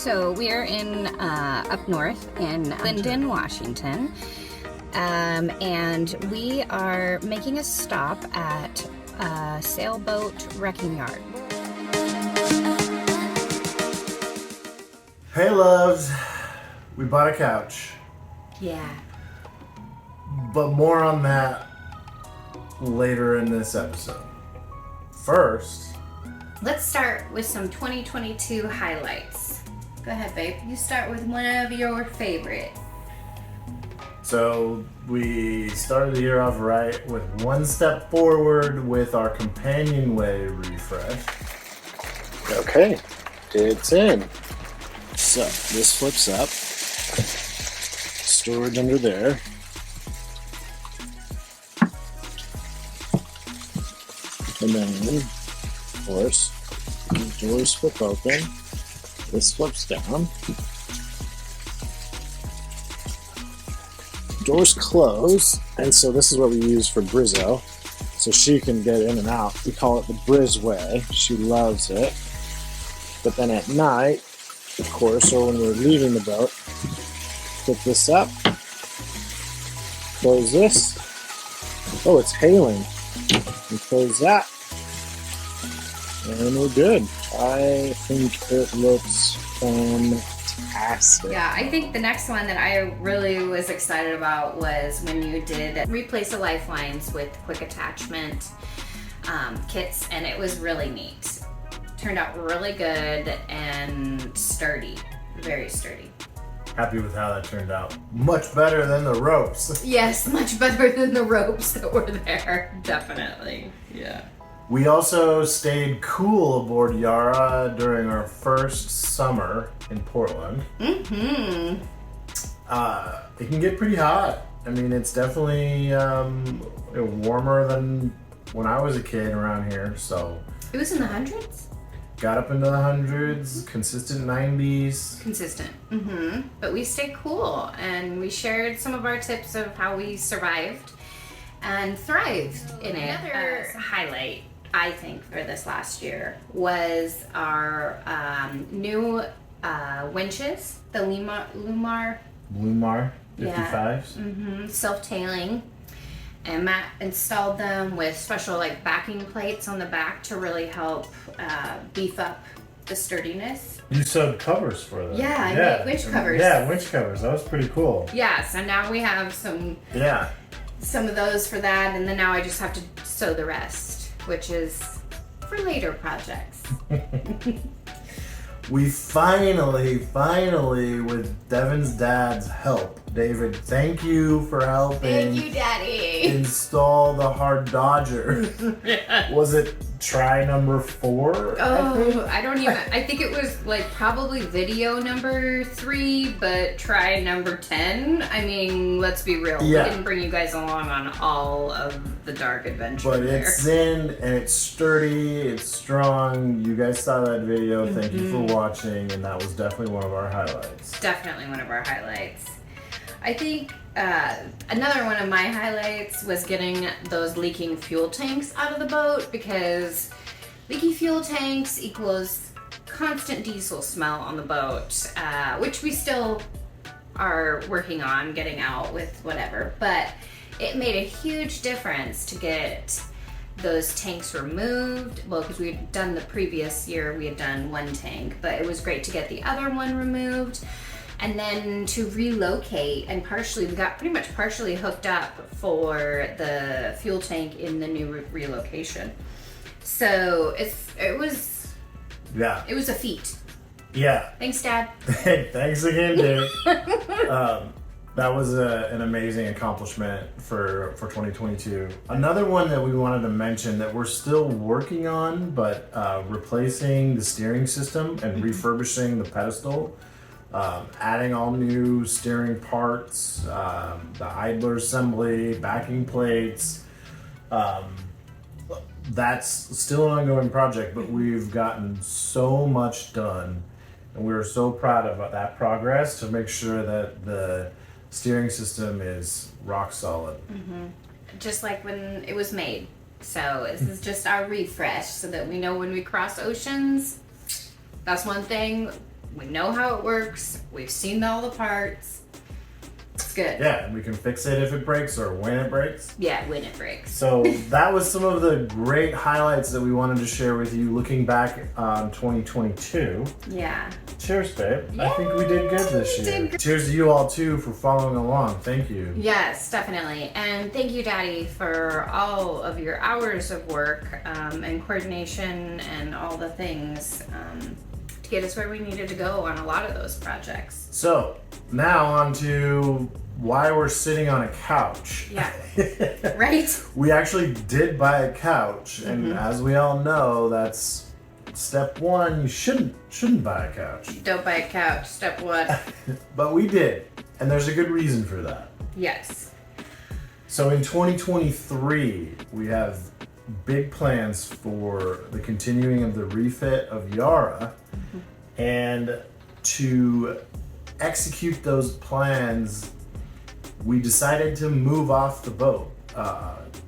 So we are in up north in Linden, Washington, and we are making a stop at a sailboat wrecking yard. Hey loves, we bought a couch, Yeah. but more on that later in this episode. First, Let's start with some 2022 highlights. Go ahead, babe. You start with one of your favorite. so we started the year off right with one step forward with our companionway refresh. Okay, it's in. So this flips up. Storage under there. And then, of course, the doors flip open. This flips down. Doors close, and so this is what we use for Brizzo. So she can get in and out. We call it the Brizway. She loves it. But then at night, of course, or when we're leaving the boat, flip this up, close this. Oh, it's hailing. And close that. And we're good. I think it looks fantastic. Yeah, I think the next one that I really was excited about was when you did replace the lifelines with quick attachment kits, and it was really neat. Turned out really good and sturdy, very sturdy. Happy with how that turned out. Much better than the ropes. Yes, much better than the ropes that were there, definitely. Yeah. We also stayed cool aboard Yara during our first summer in Portland. Mm-hmm. It can get pretty hot. I mean, it's definitely warmer than when I was a kid around here, so. It was in the hundreds? Got up into the hundreds, consistent 90s. Consistent. Mm-hmm. But we stayed cool, and we shared some of our tips of how we survived and thrived in it. Another highlight, I think, for this last year was our new winches, the Lumar Blumar 55s. Yeah. Self-tailing. And Matt installed them with special backing plates on the back to really help beef up the sturdiness. You sewed covers for them. Yeah, I made winch covers. Yeah, winch covers. That was pretty cool. Yeah, so now we have some of those for that, and then now I just have to sew the rest, which is for later projects. We finally, with Devin's dad's help, David, thank you for helping. Thank you, Daddy. Install the hard Dodger. Was it try number 4? Oh, I think it was probably video number 3, but try number 10. I mean, let's be real. Yeah. We didn't bring you guys along on all of the dark adventure. But it's in and it's sturdy, it's strong. You guys saw that video. Thank you for watching, and that was definitely one of our highlights. Definitely one of our highlights. I think another one of my highlights was getting those leaking fuel tanks out of the boat, because leaky fuel tanks equals constant diesel smell on the boat, which we still are working on getting out with whatever, but it made a huge difference to get those tanks removed. Well, because we had done the previous year, we had done one tank, but it was great to get the other one removed. And then to relocate, and we got pretty much partially hooked up for the fuel tank in the new relocation. So it was a feat. Yeah. Thanks, Dad. Thanks again, Dave. That was an amazing accomplishment for 2022. Another one that we wanted to mention that we're still working on, but replacing the steering system and refurbishing the pedestal. Adding all new steering parts, the idler assembly, backing plates. That's still an ongoing project, but we've gotten so much done, and we're so proud of that progress to make sure that the steering system is rock solid. Just like when it was made. So this is just our refresh so that we know when we cross oceans, that's one thing We know how it works. We've seen all the parts. It's good. Yeah, and we can fix it if it breaks or when it breaks. Yeah, when it breaks. So that was some of the great highlights that we wanted to share with you looking back on 2022. Yeah. Cheers, babe. I think we did good this we year. did good. Cheers to you all too for following along. Thank you. Yes, definitely. And thank you, Daddy, for all of your hours of work and coordination and all the things to get us where we needed to go on a lot of those projects. So now on to why we're sitting on a couch. Yeah. Right? We actually did buy a couch, and as we all know, that's step one. You shouldn't buy a couch. Don't buy a couch. Step one. But we did, and there's a good reason for that. Yes. So in 2023, we have big plans for the continuing of the refit of Yara, and to execute those plans, we decided to move off the boat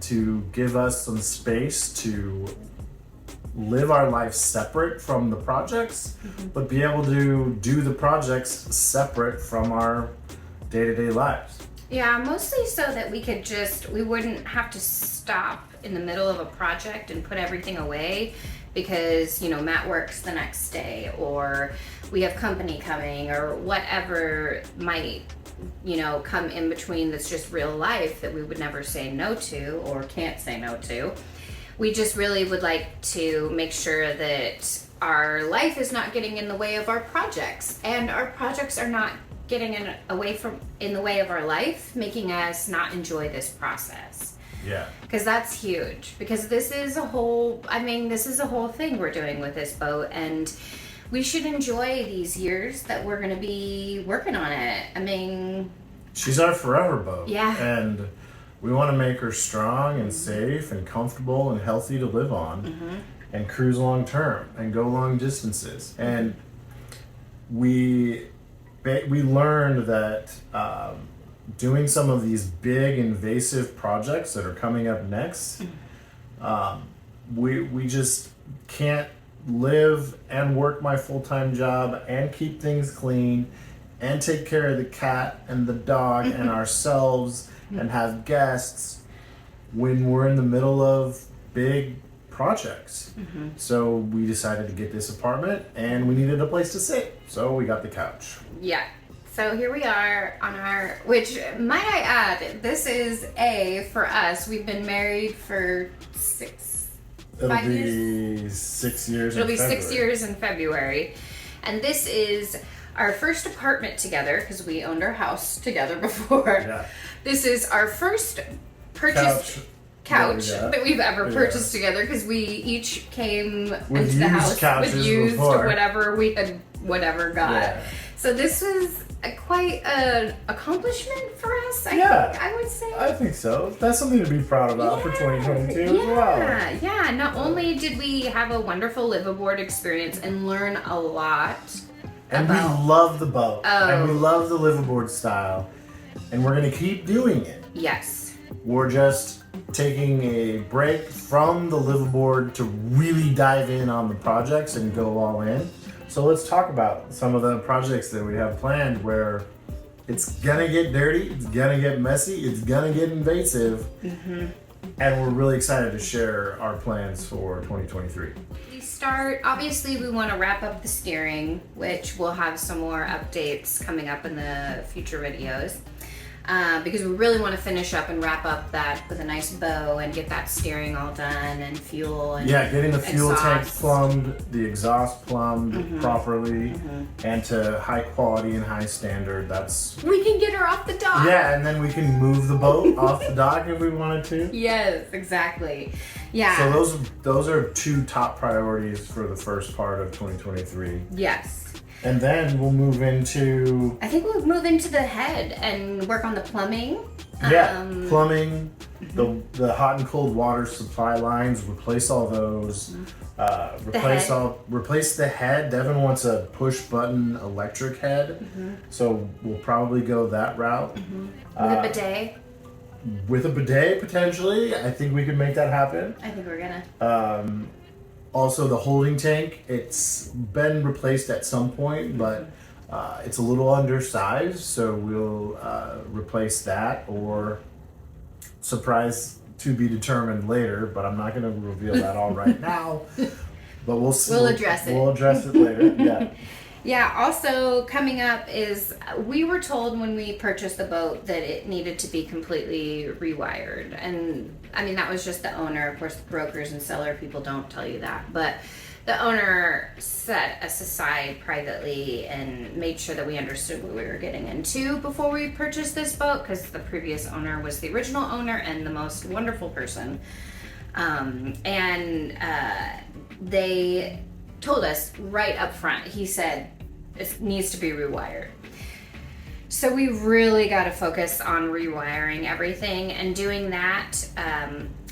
to give us some space to live our life separate from the projects, but be able to do the projects separate from our day-to-day lives. Yeah, mostly so that we wouldn't have to stop in the middle of a project and put everything away because, Matt works the next day or we have company coming or whatever might, come in between that's just real life that we would never say no to or can't say no to. We just really would like to make sure that our life is not getting in the way of our projects and our projects are not getting in the way of our life, making us not enjoy this process. Yeah. Because that's huge. Because this is a whole thing we're doing with this boat, and we should enjoy these years that we're going to be working on it. She's our forever boat. Yeah. And we want to make her strong and safe and comfortable and healthy to live on and cruise long term and go long distances. And we learned that doing some of these big invasive projects that are coming up next, we just can't live and work my full-time job and keep things clean and take care of the cat and the dog and ourselves and have guests when we're in the middle of big projects. So we decided to get this apartment and we needed a place to sit, so we got the couch. Yeah. So here we are on which, might I add, this is for us. We've been married for 5 years. It'll be 6 years. It'll be 6 years in February. And this is our first apartment together because we owned our house together before. Yeah. This is our first couch that we've ever purchased together because we each came into the house with used before. whatever we had got. Yeah. So this was quite an accomplishment for us, I would say. I think so. That's something to be proud about for 2022 as well. Yeah. Not only did we have a wonderful liveaboard experience and learn a lot. And we love the boat. And we love the liveaboard style. And we're going to keep doing it. Yes. We're just taking a break from the liveaboard to really dive in on the projects and go all in. So let's talk about some of the projects that we have planned where it's gonna get dirty, it's gonna get messy, it's gonna get invasive. And we're really excited to share our plans for 2023. Obviously we want to wrap up the steering, which we'll have some more updates coming up in the future videos. Because we really want to finish up and wrap up that with a nice bow and get that steering all done and fuel and getting the fuel tank exhaust. plumbed, the exhaust plumbed properly, and to high quality and high standard. We can get her off the dock. Yeah, and then we can move the boat off the dock if we wanted to. Yes, exactly. Yeah. So those are two top priorities for the first part of 2023. Yes. And then we'll move into... I think we'll move into the head and work on the plumbing. Plumbing, the hot and cold water supply lines, replace all those. Replace the head. Devin wants a push button electric head. So we'll probably go that route. With a bidet. With a bidet, potentially. I think we could make that happen. I think we're gonna. Also, the holding tank, it's been replaced at some point, but it's a little undersized, so we'll replace that, or surprise to be determined later, but I'm not going to reveal that all right now. But we'll see. We'll address it. We'll address it later. Yeah. Yeah, also coming up is we were told when we purchased the boat that it needed to be completely rewired. And I mean, that was just the owner. Of course, brokers and seller people don't tell you that. But the owner set us aside privately and made sure that we understood what we were getting into before we purchased this boat, because the previous owner was the original owner and the most wonderful person. They told us right up front, he said, it needs to be rewired. So we really got to focus on rewiring everything, and doing that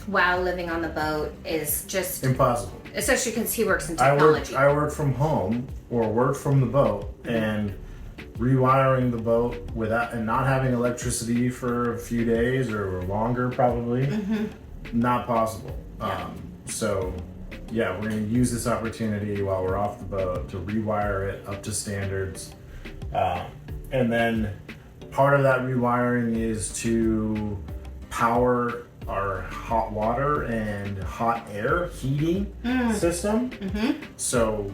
while living on the boat is just Impossible. especially because he works in technology. I work from home or work from the boat, and rewiring the boat without and not having electricity for a few days or longer, probably not possible. Yeah. So yeah, we're going to use this opportunity while we're off the boat to rewire it up to standards. And then part of that rewiring is to power our hot water and hot air heating system. So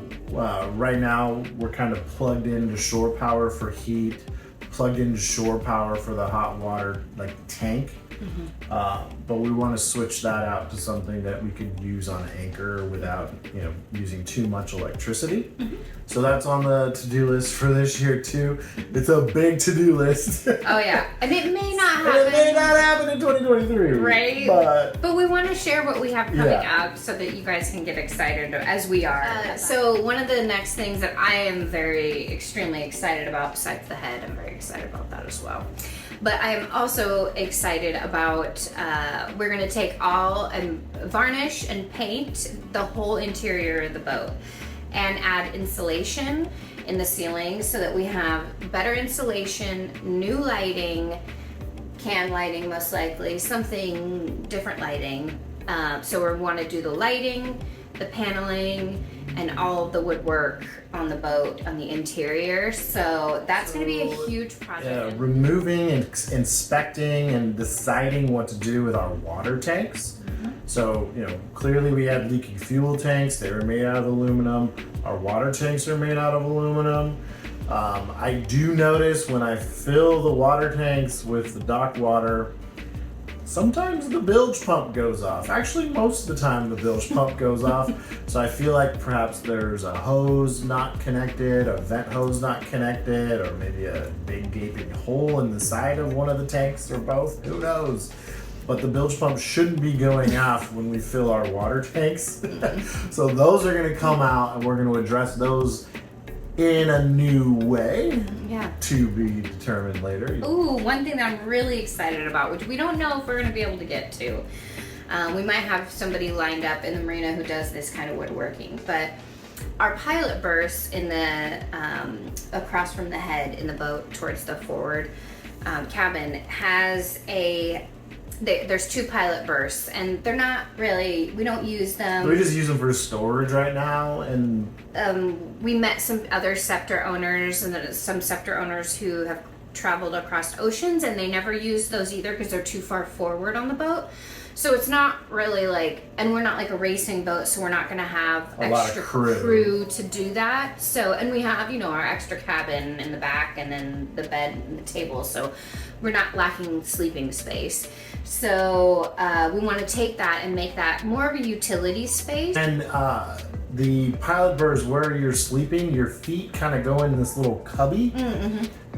right now we're kind of plugged into shore power for heat, plugged into shore power for the hot water like tank. But we want to switch that out to something that we could use on anchor without, using too much electricity. So that's on the to-do list for this year too. It's a big to-do list. Oh yeah, and it may not happen. It may not happen in 2023, right? But we want to share what we have coming up so that you guys can get excited as we are. So one of the next things that I am extremely excited about, besides the head, I'm very excited about that as well. But I am also excited about, we're going to take all and varnish and paint the whole interior of the boat and add insulation in the ceiling so that we have better insulation, new lighting, can lighting most likely, something different lighting. So we want to do the lighting, the paneling, and all of the woodwork on the boat, on the interior. So that's going to be a huge project. Removing and inspecting and deciding what to do with our water tanks. So, clearly we had leaking fuel tanks. They were made out of aluminum. Our water tanks are made out of aluminum. I do notice when I fill the water tanks with the dock water, sometimes the bilge pump goes off. Actually, most of the time the bilge pump goes off. So I feel like perhaps there's a hose not connected, a vent hose not connected, or maybe a big gaping hole in the side of one of the tanks, or both. Who knows? But the bilge pump shouldn't be going off when we fill our water tanks. So those are going to come out, and we're going to address those in a new way. Yeah. To be determined later. Ooh, one thing that I'm really excited about, which we don't know if we're going to be able to get to. We might have somebody lined up in the marina who does this kind of woodworking, but our pilot burst in the across from the head in the boat towards the forward cabin has there's two pilot bursts, and they're not really, we don't use them. We just use them for storage right now, and we met some other scepter owners, and then some scepter owners who have traveled across oceans, and they never use those either because they're too far forward on the boat. So it's not really and we're not like a racing boat, so we're not going to have extra crew to do that. So, and we have, our extra cabin in the back, and then the bed and the table, so we're not lacking sleeping space. So we want to take that and make that more of a utility space. And the pilot berth where you're sleeping, your feet kind of go in this little cubby.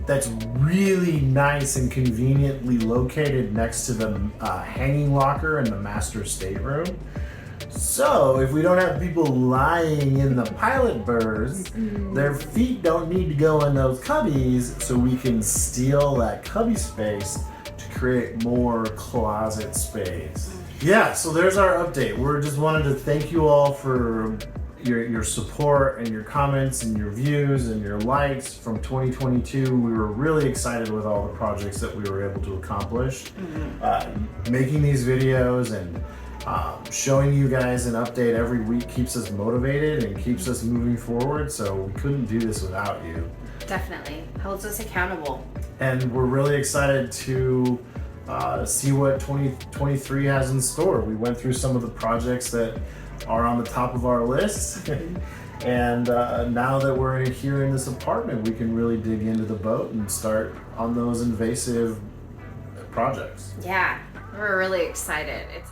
That's really nice and conveniently located next to the hanging locker in the master stateroom. So if we don't have people lying in the pilot berths, their feet don't need to go in those cubbies, so we can steal that cubby space to create more closet space. Yeah, so there's our update. We're just wanted to thank you all for your support and your comments and your views and your likes from 2022. We were really excited with all the projects that we were able to accomplish. Making these videos and Showing you guys an update every week keeps us motivated and keeps us moving forward. So we couldn't do this without you. Definitely holds us accountable. And we're really excited to see what 2023 has in store. We went through some of the projects that are on the top of our list. And now that we're here in this apartment, we can really dig into the boat and start on those invasive projects. Yeah, we're really excited. It's